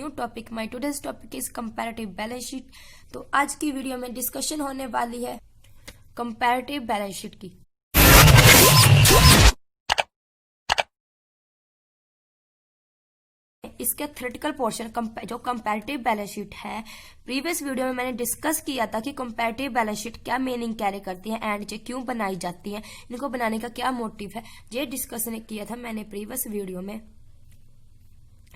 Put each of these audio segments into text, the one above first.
New topic. My today's topic is comparative balance sheet. तो आज की वीडियो में डिस्कशन होने वाली है कंपैरेटिव बैलेंस शीट की। इसका थ्योरेटिकल पोर्शन जो कंपैरेटिव बैलेंस शीट है, प्रीवियस वीडियो में मैंने डिस्कस किया था कि कंपैरेटिव बैलेंस शीट क्या मीनिंग कैरी करती है एंड ये क्यों बनाई जाती है, इनको बनाने का क्या मोटिव है, ये डिस्कशन किया था मैंने प्रीवियस वीडियो में।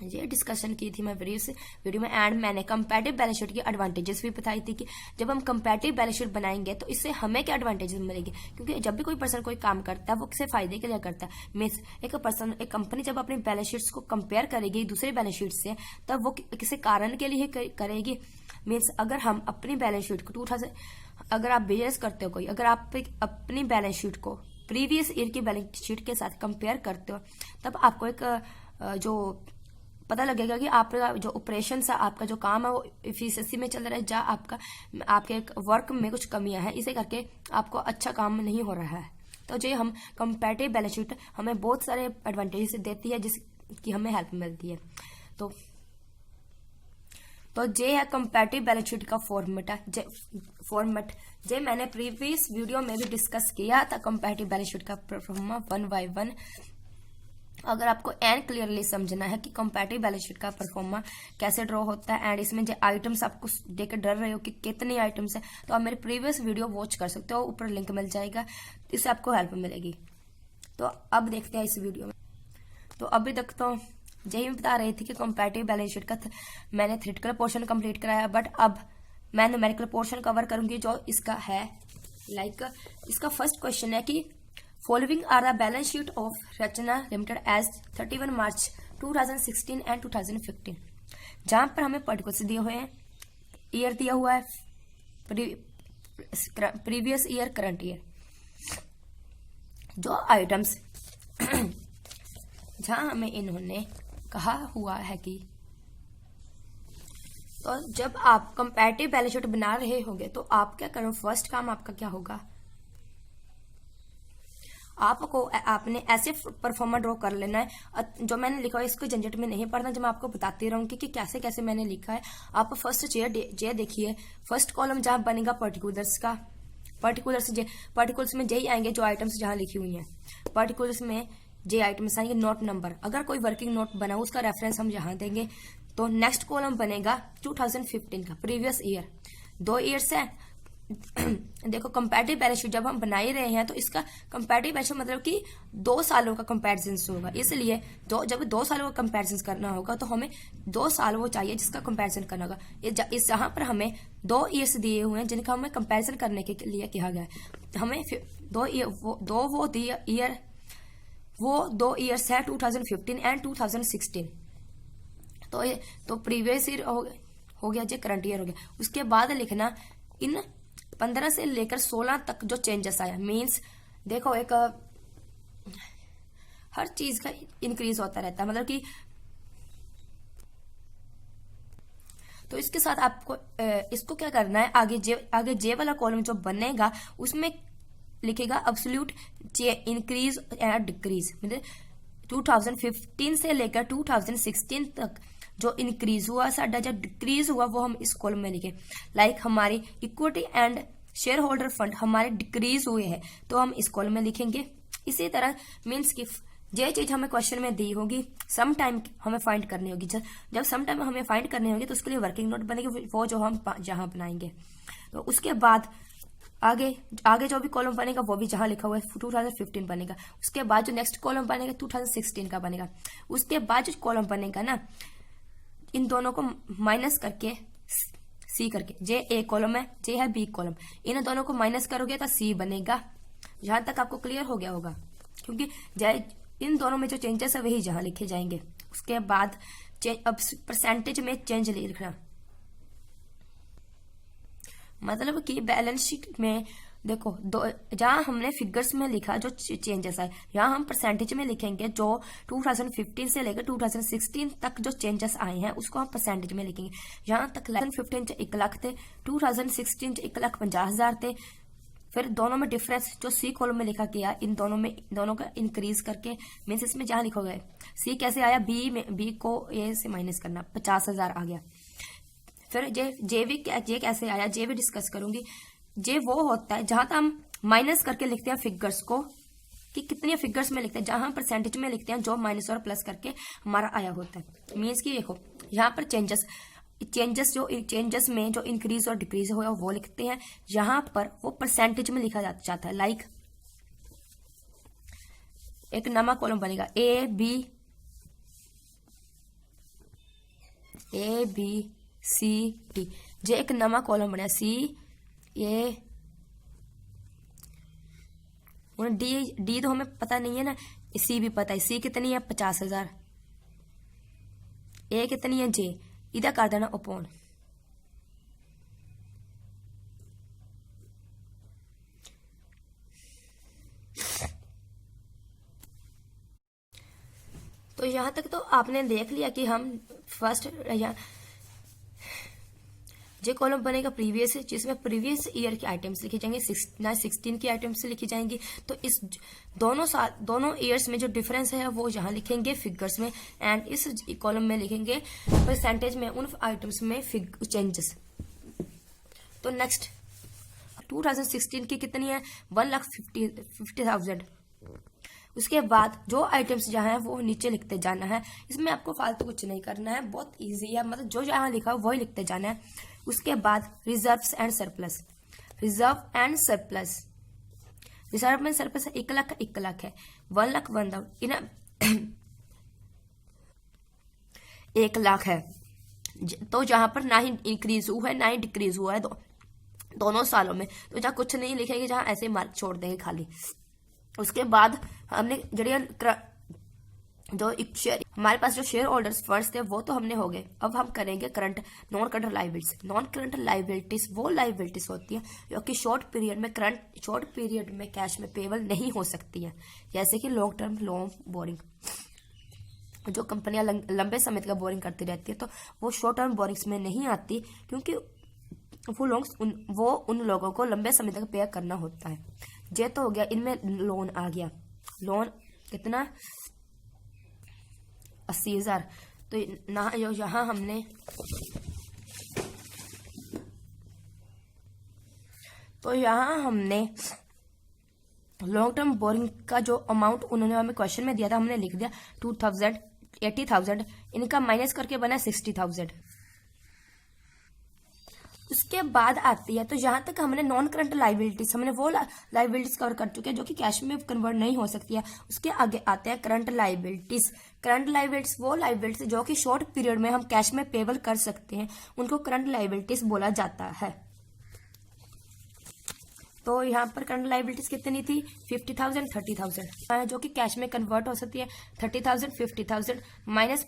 ये डिस्कशन की थी मैं प्रीवियस वीडियो में एंड मैंने कंपैरेटिव बैलेंस शीट की एडवांटेजेस भी बताई थी कि जब हम कंपैरेटिव बैलेंस शीट बनाएंगे तो इससे हमें क्या एडवांटेजेस मिलेंगे। क्योंकि जब भी कोई पर्सन कोई काम करता है वो किसी फायदे के लिए करता है। मीन्स एक कंपनी जब अपनी बैलेंस शीट्स को कंपेयर करेगी दूसरे बैलेंस शीट से, तब वो किसी कारण के लिए करेगी। मीन्स अगर हम अपनी बैलेंस शीट को अगर आप बिजनेस करते हो कोई, अगर आप अपनी बैलेंस शीट को प्रीवियस ईयर की बैलेंस शीट के साथ कंपेयर करते हो, तब आपको एक जो पता लगेगा कि आपका जो ऑपरेशन है, आपका जो काम है वो इफिशिएंसी में चल रहा है, जहाँ आपके वर्क में कुछ कमियां हैं, इसे करके आपको अच्छा काम नहीं हो रहा है। तो जो हम कंपैरेटिव बैलेंस शीट हमें बहुत सारे एडवांटेजेस देती है जिसकी हमें हेल्प मिलती है। तो ये है कंपैरेटिव बैलेंस शीट का फॉर्मेट जे मैंने प्रीवियस वीडियो में भी डिस्कस किया था। कंपैरेटिव बैलेंस शीट का परफॉर्मा 1 by 1। अगर आपको एंड क्लियरली समझना है कि कंपैरेटिव बैलेंस शीट का परफॉर्मा कैसे ड्रॉ होता है एंड इसमें जो आइटम्स आपको देख के डर रहे हो कि कितने आइटम्स है, तो आप मेरे प्रीवियस वीडियो वॉच कर सकते हो, ऊपर लिंक मिल जाएगा, इससे आपको हेल्प मिलेगी। तो अब देखते हैं इस वीडियो में। तो अभी तक तो यही बता रही थी कि कंपैरेटिव बैलेंस शीट का मैंने थ्योरेटिकल पोर्शन कंप्लीट कराया, बट अब मैं न्यूमेरिकल पोर्शन कवर करूंगी जो इसका है। इसका फर्स्ट क्वेश्चन है कि Following are the balance sheet of Rachna Limited as 31 March 2016 and 2015। जहां पर हमें पर्टिकुलर्स दिए हुए हैं, ईयर दिया हुआ है प्रीवियस ईयर, करंट ईयर। जो आइटम्स जहां हमें इन्होंने कहा हुआ है कि तो जब आप कंपैरेटिव बैलेंस शीट बना रहे होंगे तो आप क्या करो, फर्स्ट काम आपका क्या होगा, आपने ऐसे परफॉर्मा ड्रॉ कर लेना है। जो मैंने लिखा है इसको झंझट में नहीं पढ़ना, जब मैं आपको बताती रहूंगी कि कैसे कैसे मैंने लिखा है। आप फर्स्ट जे देखिए, फर्स्ट कॉलम जहां बनेगा पर्टिकुलर्स का, पर्टिकुलर्स में जे आएंगे जो आइटम्स जहां लिखी हुई हैं। पर्टिकुलर्स में जे आइटम्स आएंगे, नोट नंबर, अगर कोई वर्किंग नोट बना उसका रेफरेंस हम यहाँ देंगे। तो नेक्स्ट कॉलम बनेगा 2015 का, प्रीवियस ईयर। 2 ईयर्स है। देखो कंपैरेटिव बैलेंस शीट जब हम बना ही रहे हैं तो इसका कंपैरेटिव बैलेंस शीट मतलब कि 2 सालों का कंपैरिजन होगा। इसलिए जब 2 सालों का कंपैरिजन करना होगा तो हमें 2 साल वो चाहिए जिसका कंपैरिजन करना होगा। इस जहां पर हमें 2 ईयर्स दिए हुए हैं जिनका हमें कंपैरिजन करने के लिए कहा गया है। हमें 2 ईयर्स है 2015 एंड 2016। तो प्रीवियस ईयर हो गया, जो करंट ईयर हो गया। उसके बाद लिखना इन 15 से लेकर 16 तक जो चेंजेस आया। मीन्स देखो एक हर चीज का इंक्रीज होता रहता है, मतलब कि तो इसके साथ आपको इसको क्या करना है, आगे जे वाला कॉलम जो बनेगा उसमें लिखेगा एब्सोल्यूट इंक्रीज एंड डिक्रीज। मतलब 2015 से लेकर 2016 तक जो इंक्रीज हुआ साडा, जो डिक्रीज हुआ वो हम इस कॉलम में लिखे। लाइक हमारी equity and share holder fund हमारे डिक्रीज हुए हैं तो हम इस कॉलम में लिखेंगे। इसी तरह मीन्स की जो चीज हमें क्वेश्चन में दी होगी, सम टाइम हमें फाइंड करनी होगी। जब सम टाइम हमें फाइंड करनी होगी तो उसके लिए वर्किंग नोट बनेगी, वो जो हम जहां बनाएंगे। तो उसके बाद आगे जो भी कॉलम बनेगा वो भी जहां लिखा हुआ है 2015 बनेगा। उसके बाद जो नेक्स्ट कॉलम बनेगा 2016 का बनेगा। उसके बाद जो कॉलम बनेगा ना, इन दोनों को माइनस करके सी करके, जे ए कॉलम है, जे है बी कॉलम, इन दोनों को माइनस करोगे तो सी बनेगा। जहां तक आपको क्लियर हो गया होगा, क्योंकि इन दोनों में जो चेंजेस है वही जहां लिखे जाएंगे। उसके बाद अब परसेंटेज में चेंज लिखना, मतलब कि बैलेंस शीट में देखो जहां हमने फिगर्स में लिखा जो चेंजेस आए, यहाँ हम परसेंटेज में लिखेंगे। जो 2015 से लेकर 2016 तक जो चेंजेस आए हैं उसको हम परसेंटेज में लिखेंगे। यहाँ तक 2015 1 लाख थे, 2016 1,50,000 थे, फिर दोनों में डिफरेंस जो सी कॉलम में लिखा गया, इन दोनों का इंक्रीज करके मीन्स इसमें जहां लिखोगे सी कैसे आया, बी को ए से माइनस करना, 50,000 आ गया। फिर जे कैसे आया, जे भी डिस्कस करूंगी। जे वो होता है जहां तक हम माइनस करके लिखते हैं फिगर्स को, कि कितनी फिगर्स में लिखते हैं, जहां हम परसेंटेज में लिखते हैं जो माइनस और प्लस करके हमारा आया होता है। मीन्स की देखो यहाँ पर चेंजेस में जो इंक्रीज और डिक्रीज हुआ वो लिखते हैं, यहां पर वो परसेंटेज में लिखा जाता है। लाइक एक नवा कॉलम बनेगा ए बी सी डी, जे एक नवा कॉलम बनेगा सी ए डी तो हमें पता नहीं है ना, सी भी पता है, सी कितनी है 50,000, ए कितनी है जे, इधर कर देना ओपन। तो यहां तक तो आपने देख लिया कि हम फर्स्ट यहाँ जे कॉलम बनेगा प्रीवियस, जिसमें प्रीवियस ईयर के आइटम्स लिखे जाएंगे, 16 की आइटम्स लिखी जाएंगी। तो इस दोनों ईयर्स में जो डिफरेंस है वो यहाँ लिखेंगे फिगर्स में, एंड इस कॉलम में लिखेंगे परसेंटेज में उन आइटम्स में चेंजेस। तो नेक्स्ट 2016 की कितनी है, 1,50,000। उसके बाद जो आइटम्स जहाँ है वो नीचे लिखते जाना है, इसमें आपको फालतू कुछ नहीं करना है, बहुत इजी है, मतलब जो जहाँ लिखा है वही लिखते जाना है। उसके बाद reserve and surplus, reserve and surplus 1 lakh 1 lakh है, 1 लाख 1,000 1 लाख है। तो जहां पर ना ही इंक्रीज हुआ है ना ही डिक्रीज हुआ है दोनों सालों में, तो जहाँ कुछ नहीं लिखेंगे, जहां ऐसे मार्क छोड़ देंगे खाली। उसके बाद हमने जो हमारे पास जो शेयर होल्डर्स फंड्स थे वो तो हमने हो गए। अब हम करेंगे non current liabilities. Non current liabilities वो लायबिलिटीज होती है जो कि शॉर्ट पीरियड में कैश में पेबल नहीं हो सकती है, जैसे कि लॉन्ग टर्म लोन बोरिंग। जो कंपनियां लंबे समय तक बोरिंग करती रहती है तो वो शॉर्ट टर्म बोरिंग्स में नहीं आती, क्योंकि वो उन लोगों को लंबे समय तक पे करना होता है। ये तो हो गया, इनमें लोन आ गया, लोन कितना 80,000। तो यहाँ हमने लॉन्ग टर्म बोरिंग का जो अमाउंट उन्होंने हमें क्वेश्चन में दिया था हमने लिख दिया 2,000, 80,000, इनका माइनस करके बना 60,000। उसके बाद आती है, तो जहां तक हमने नॉन करंट लायबिलिटीज, हमने वो लायबिलिटीज कवर कर चुके हैं जो कि कैश में कन्वर्ट नहीं हो सकती है। उसके आगे आते हैं करंट लायबिलिटीज। करंट लायबिलिटीज वो लायबिलिटीज जो कि शॉर्ट पीरियड में हम कैश में पेबल कर सकते हैं, उनको करंट लायबिलिटीज बोला जाता है। तो यहाँ पर करंट लायबिलिटीज कितनी थी, 50,000, 30,000, जो कि कैश में कन्वर्ट हो सकती है। 30,000, 50,000 माइनस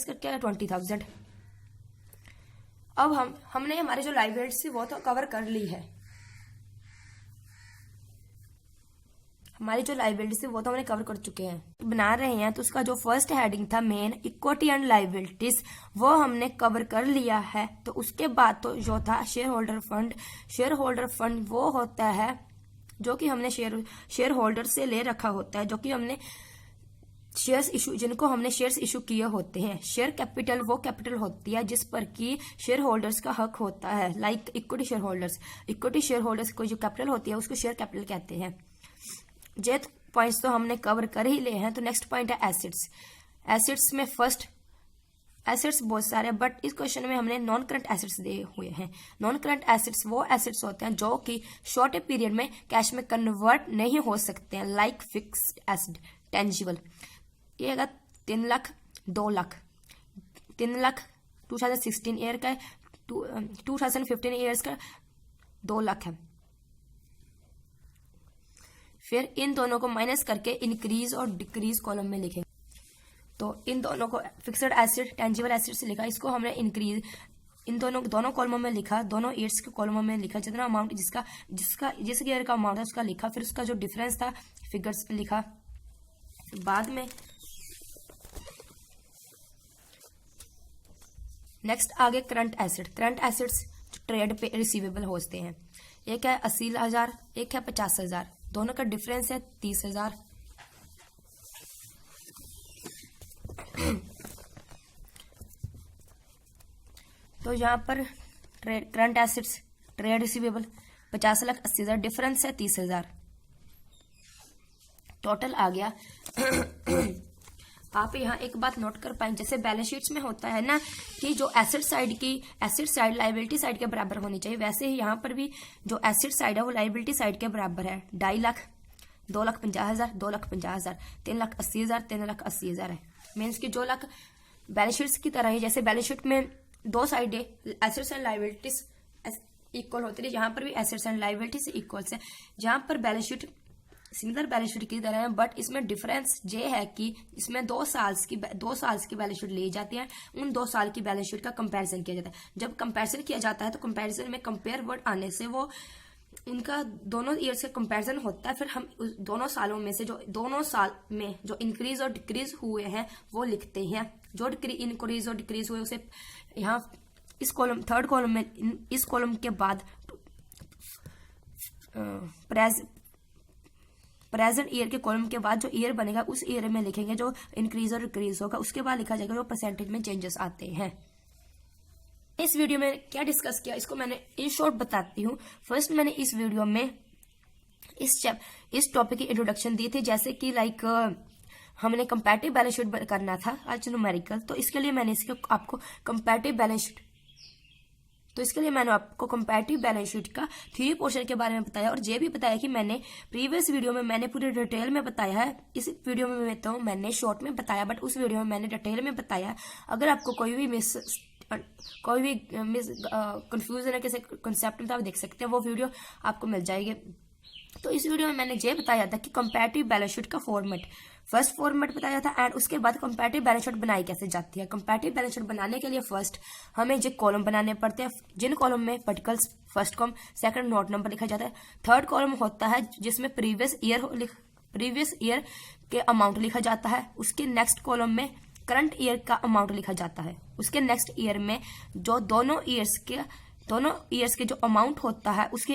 करके 20,000। अब हमने हमारे जो लायबिलिटीज थी वो तो कवर कर ली है, हमारी जो लायबिलिटीज थी वो तो हमने कवर कर चुके हैं। बना रहे हैं तो उसका जो फर्स्ट हेडिंग था मेन इक्विटी एंड लायबिलिटीज, वो हमने कवर कर लिया है। तो उसके बाद तो जो था शेयर होल्डर फंड वो होता है जो कि हमने शेयर होल्डर से ले रखा होता है, जो कि हमने जिनको हमने शेयर्स इशू किए होते हैं। शेयर कैपिटल वो कैपिटल होती है जिस पर कि शेयर होल्डर्स का हक होता है, लाइक इक्विटी शेयर होल्डर्स को जो कैपिटल होती है उसको शेयर कैपिटल कहते हैं। जे पॉइंट्स तो हमने कवर कर ही ले हैं। तो नेक्स्ट पॉइंट है एसेट्स में फर्स्ट एसेट्स बहुत सारे हैं, बट इस क्वेश्चन में हमने नॉन करंट एसेट्स दिए हुए हैं। नॉन करंट एसेट्स वो एसेट्स होते हैं जो कि शॉर्ट पीरियड में कैश में कन्वर्ट नहीं हो सकते हैं, लाइक फिक्स्ड एसेट, टेंजिबल। ये अगर 3 लाख 2 लाख 3 लाख 2016 ईयर का, 2015 ईयर्स का 2 लाख है। फिर इन दोनों को माइनस करके इंक्रीज और डिक्रीज कॉलम में लिखेंगे। तो इन दोनों को फिक्स्ड एसेट, टेंजिबल एसेट से लिखा, इसको हमने इंक्रीज इन दोनों कॉलमों में लिखा, दोनों ईयर्स के कॉलमों में लिखा, जितना अमाउंट जिस ईयर का अमाउंट है उसका लिखा, फिर उसका जो डिफरेंस था फिगर्स में लिखा। बाद में नेक्स्ट आगे करंट एसेट्स जो ट्रेड पे रिसीवेबल होते हैं, एक है 80,000, एक है 50,000, दोनों का डिफरेंस है 30,000। तो यहाँ पर current assets, trade receivable 50,80,000, difference है 30,000, टोटल आ गया। आप यहाँ एक बात नोट कर पाएंगे, जैसे बैलेंस शीट्स में होता है ना कि जो एसेट साइड लायबिलिटी साइड के बराबर होनी चाहिए, वैसे ही यहाँ पर भी जो एसेट साइड है वो लायबिलिटी साइड के बराबर है। 2.5 लाख, 2,50,000, 2,50,000, 3,80,000, 3,80,000 है। मीन्स कि 2 लाख बैलेंस शीट्स की तरह ही, जैसे बैलेंस शीट में दो side assets and liabilities equal होती है, यहाँ पर भी एसेट्स एंड लायबिलिटीज इक्वल है। जहाँ पर balance sheet similar balance sheet की तरह है, बट इसमें डिफरेंस ये है कि इसमें 2 साल की बैलेंस शीट ली जाती है, उन 2 साल की बैलेंस शीट का कंपैरिजन किया जाता है। जब कंपैरिजन किया जाता है तो कंपैरिजन में कंपेयर वर्ड आने से वो उनका दोनों ईयर्स का कंपैरिजन होता है। फिर हम उस दोनों सालों में से जो दोनों साल में जो इंक्रीज और डिक्रीज हुए हैं वो लिखते हैं। जो इंक्रीज और डिक्रीज हुए उसे यहाँ इस कॉलम, थर्ड कॉलम में, इस कॉलम के बाद प्रेजेंट ईयर के कॉलम के बाद जो ईयर बनेगा उस ईयर में लिखेंगे जो इंक्रीज और डिक्रीज होगा। उसके बाद लिखा जाएगा जो परसेंटेज में चेंजेस आते हैं। इस वीडियो में क्या डिस्कस किया इसको मैंने इन शॉर्ट बताती हूँ। फर्स्ट मैंने इस वीडियो में इस टॉपिक की इंट्रोडक्शन दी थी, जैसे कि लाइक हमने कंपैरेटिव बैलेंस शीट करना था आज न्यूमेरिकल, तो इसके लिए मैंने आपको कंपैरेटिव बैलेंस शीट का 3 पोर्शन के बारे में बताया, और ये भी बताया कि मैंने प्रीवियस वीडियो में मैंने पूरे डिटेल में बताया है। इस वीडियो में तो मैंने शॉर्ट में बताया, बट उस वीडियो में मैंने डिटेल में बताया। अगर आपको कोई भी कंफ्यूजन है किसी कंसेप्ट में तो आप देख सकते हैं, वो वीडियो आपको मिल जाएगी। तो इस वीडियो में मैंने ये बताया था कि कंपैरेटिव बैलेंस शीट का फॉर्मेट, फर्स्ट फॉर्मेट बताया था, एंड उसके बाद कंपैरेटिव बैलेंस शीट बनाई कैसे जाती है। कंपैरेटिव बैलेंस शीट बनाने के लिए फर्स्ट हमें जो कॉलम बनाने पड़ते हैं, जिन कॉलम में particulars, first column, second note number लिखा जाता है। थर्ड कॉलम होता है जिसमें प्रीवियस ईयर के अमाउंट लिखा जाता है। उसके नेक्स्ट कॉलम में करंट ईयर का अमाउंट लिखा जाता है। उसके नेक्स्ट ईयर में जो दोनों ईयर्स के जो अमाउंट होता है उसके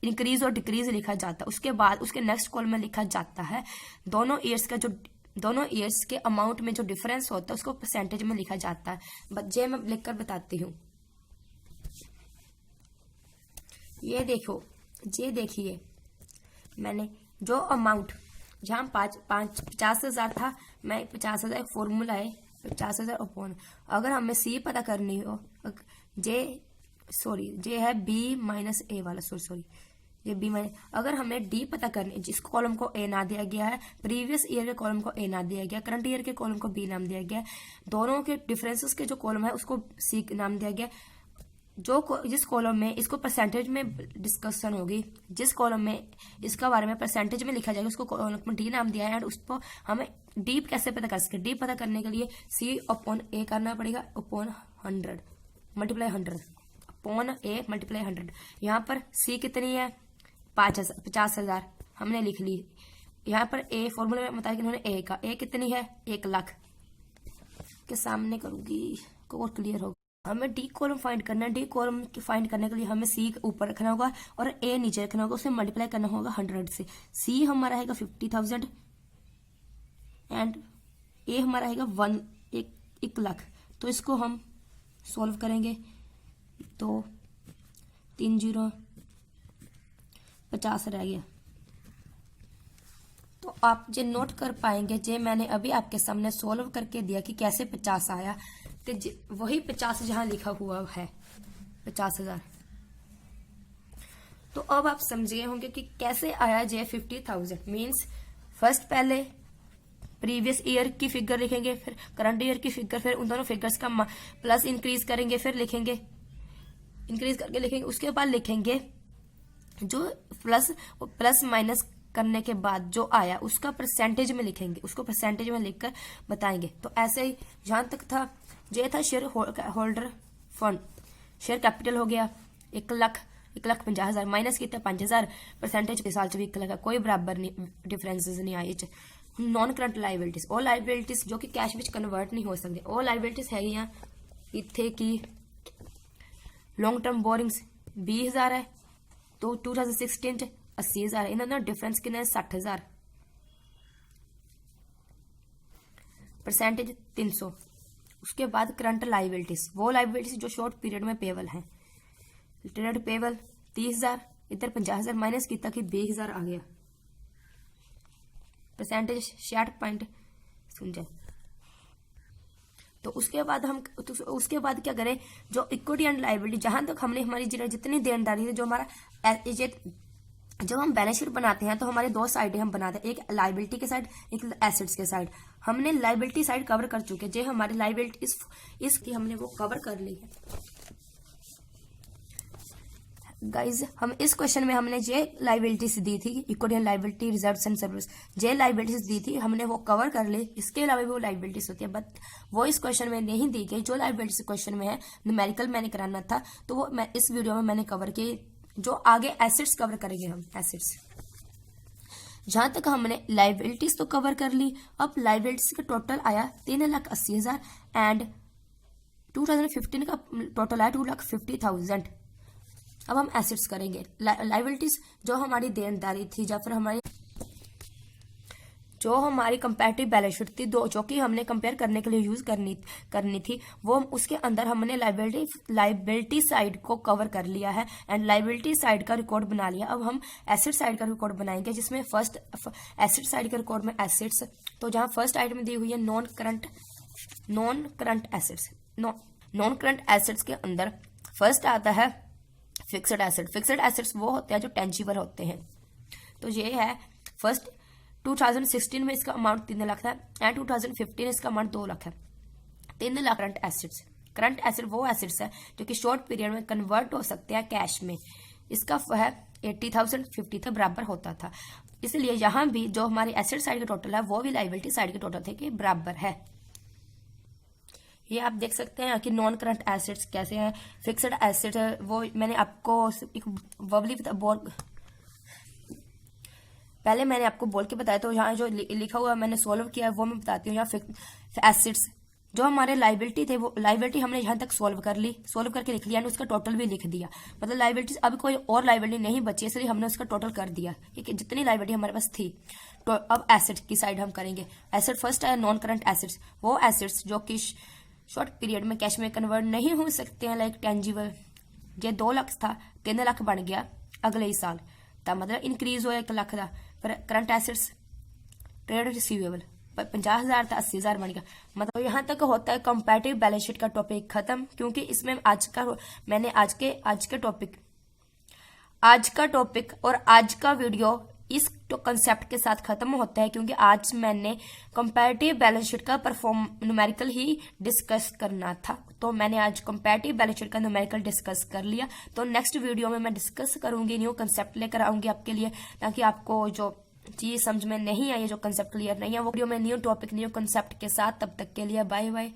इंक्रीज और डिक्रीज लिखा जाता है। उसके बाद उसके नेक्स्ट कॉलम में लिखा जाता है दोनों ईयर्स के अमाउंट में जो डिफरेंस होता है उसको परसेंटेज में लिखा जाता है। ये मैं लिखकर बताती हूँ। ये देखिए मैंने जो अमाउंट जहाँ 50,000 था, मैं 50,000 एक फॉर्मूला है 50,000 अपॉन, अगर हमें सी पता करनी हो, जे है बी माइनस ए वाला, ये बी माइनस, अगर हमें डी पता करनी, जिस कॉलम को ए ना दिया गया है, प्रीवियस ईयर के कॉलम को ए ना दिया गया, करंट ईयर के कॉलम को बी नाम दिया गया, दोनों के डिफरेंसेस के जो कॉलम है उसको सी नाम दिया गया। जिस कॉलम में इसको परसेंटेज में डिस्कशन होगी, जिस कॉलम में इसका बारे में परसेंटेज में लिखा जाएगा उसको कॉलम में डी नाम दिया है। एंड उसको हमें डी कैसे पता कर सकते, डी पता करने के लिए सी अपॉन ए करना पड़ेगा, upon 100 multiply 100 upon A multiply 100। यहाँ पर सी कितनी है 50,000 हमने लिख ली। यहाँ पर ए फॉर्मूला में बताया कि उन्होंने ए का, ए कितनी है 1 लाख के सामने करूंगी और क्लियर होगा। हमें डी कॉलम फाइंड करना है। डी कॉलम फाइंड करने के लिए हमें सी ऊपर रखना होगा और ए नीचे रखना होगा, उसे मल्टीप्लाई करना होगा 100 से। सी हमारा रहेगा 50,000 एंड ए हमारा रहेगा 1 लाख। तो इसको हम सॉल्व करेंगे तो 3 0 50 रह गया। तो आप जो नोट कर पाएंगे, जे मैंने अभी आपके सामने सॉल्व करके दिया कि कैसे 50 आया, तो वही 50 जहां लिखा हुआ है 50,000। तो अब आप समझ गए होंगे कि कैसे आया जे 50,000। मीन्स फर्स्ट पहले प्रीवियस ईयर की फिगर लिखेंगे, फिर करंट ईयर की फिगर, फिर उन दोनों फिगर्स का प्लस इंक्रीज करेंगे, फिर लिखेंगे इंक्रीज करके लिखेंगे। उसके बाद लिखेंगे जो प्लस माइनस करने के बाद जो आया उसका परसेंटेज में लिखेंगे, उसको परसेंटेज में लिखकर बताएंगे। तो ऐसे ही जहां तक था, ये था share holder fund, share capital हो गया 1,50,000 माइनस कितना 5,000, परसेंटेज के साल 1 लाख, कोई बराबर नहीं, डिफरेंसेस नहीं आए। नॉन करंट लाइबिलिटीज, और लाइबिलिटीज जो कि कैश विच कन्वर्ट नहीं हो सकते, और लाइबिलिटीज है यहाँ इतने की लॉन्ग टर्म बोरिंग्स 20,000 है, तो 2016 80,000, इन्होंने डिफरेंस कितना है 60,000, परसेंटेज 300। उसके बाद करंट लाइबिलिटीज, वो लाइबिलिटीज जो शॉर्ट पीरियड में पेबल हैं। ट्रेड पेबल 30,000, इधर 50,000 माइनस किया कि 20,000 आ गया, परसेंटेज 60.0। तो उसके बाद उसके बाद क्या करें, जो इक्विटी एंड लाइबिलिटी, जहां तक हमने हमारी जितनी देनदारी है, जो हमारा जब हम बैलेंस शीट बनाते हैं तो हमारे दो साइडें हम बनाते हैं, एक लाइबिलिटी के साइड, एक एसेट्स के साइड। हमने लाइबिलिटी साइड कवर कर चुके, जो हमारी लाइबिलिटी इसकी हमने वो कवर कर ली है। गाइज हम इस क्वेश्चन में हमने जे लाइबिलिटीज दी थी, equity and liability, reserves and service, जे लाइबिलिटीज दी थी हमने वो कवर कर ली। इसके अलावा भी वो लाइबिलिटीज होती है, बट वो इस क्वेश्चन में नहीं दी गई। जो लाइबिलिटीज क्वेश्चन में है, न्यूमेरिकल मैंने कराना था, तो वो मैं इस वीडियो में मैंने कवर की। जो आगे एसेट्स कवर करेंगे हम, एसेट्स। जहां तक हमने लाइबिलिटीज तो कवर कर ली, अब लाइबिलिटीज का टोटल आया 3,80,000 एंड 2015 का टोटल आया 2,50,000। अब हम एसेट्स करेंगे। लाइबिलिटीज जो हमारी देनदारी थी, या फिर जो हमारी कंपैरेटिव बैलेंस शीट थी, जो कि हमने कंपेयर करने के लिए यूज करनी थी, वो उसके अंदर हमने लाइबिलिटी साइड को कवर कर लिया है एंड लाइबिलिटी साइड का रिकॉर्ड बना लिया। अब हम एसेट साइड का रिकॉर्ड बनाएंगे, जिसमें फर्स्ट एसेट साइड के रिकॉर्ड में एसेट्स, तो जहां फर्स्ट आइटम दी हुई है नॉन करंट एसेट्स के अंदर फर्स्ट आता है फिक्स्ड एसेट। फिक्स्ड एसेट्स वो होते हैं जो टेंजिबल होते हैं। तो ये है फर्स्ट 2016 में इसका अमाउंट 3 लाख था एंड 2015 इसका अमाउंट 2 लाख है। 3 lakh current assets. Current asset वो एसेट्स है जो कि शॉर्ट पीरियड में कन्वर्ट हो सकते हैं कैश में। इसका है 80,000 50 के बराबर होता था। इसलिए यहाँ भी जो हमारी एसेट साइड का टोटल है वो भी लाइबिलिटी साइड के टोटल थे के बराबर है। ये आप देख सकते हैं कि नॉन करंट एसेट्स कैसे हैं। फिक्स्ड एसेट है वो मैंने आपको एक वर्बली पहले मैंने आपको बोल के बताया, तो यहाँ जो लिखा हुआ मैंने सोल्व किया है वो मैं बताती हूँ। यहाँ एसेट्स जो हमारे लाइबिलिटी थे, वो लाइबिलिटी हमने यहाँ तक सोल्व कर ली, सोल्व करके लिख लिया, उसका टोटल भी लिख दिया। मतलब लाइबिलिटीज अब कोई और लाइबिलिटी नहीं बची, इसलिए हमने उसका टोटल कर दिया कि जितनी लाइबिलिटी हमारे पास थी। तो अब एसेट की साइड हम करेंगे। एसेट फर्स्ट है नॉन करंट एसेट्स, वो एसेट्स जो कि शॉर्ट पीरियड में कैश में कन्वर्ट नहीं हो सकते हैं, लाइक टेंजिबल। ये 2 लाख था, 3 लाख बन गया अगले ही साल, तब मतलब इंक्रीज हो 1 लाख का। फिर करंट एसेट्स ट्रेड रिसीवेबल 50,000 था, 80,000 बन गया। मतलब यहाँ तक होता है कंपैरेटिव बैलेंस शीट का टॉपिक खत्म, क्योंकि इसमें आज का टॉपिक और आज का वीडियो इस कंसेप्ट के साथ खत्म होता है, क्योंकि आज मैंने कंपैरेटिव बैलेंस शीट का न्यूमेरिकल ही डिस्कस करना था। तो मैंने आज कंपैरेटिव बैलेंस शीट का न्यूमेरिकल डिस्कस कर लिया। तो नेक्स्ट वीडियो में मैं डिस्कस करूंगी, न्यू कंसेप्ट लेकर आऊंगी आपके लिए, ताकि आपको जो चीज समझ में नहीं आई, जो कंसेप्ट क्लियर नहीं है, वो वीडियो में न्यू टॉपिक न्यू कंसेप्ट के साथ। तब तक के लिए bye bye.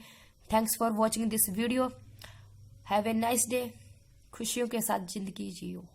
Thanks for watching this video. Have a nice day. खुशियों के साथ जिंदगी जियो।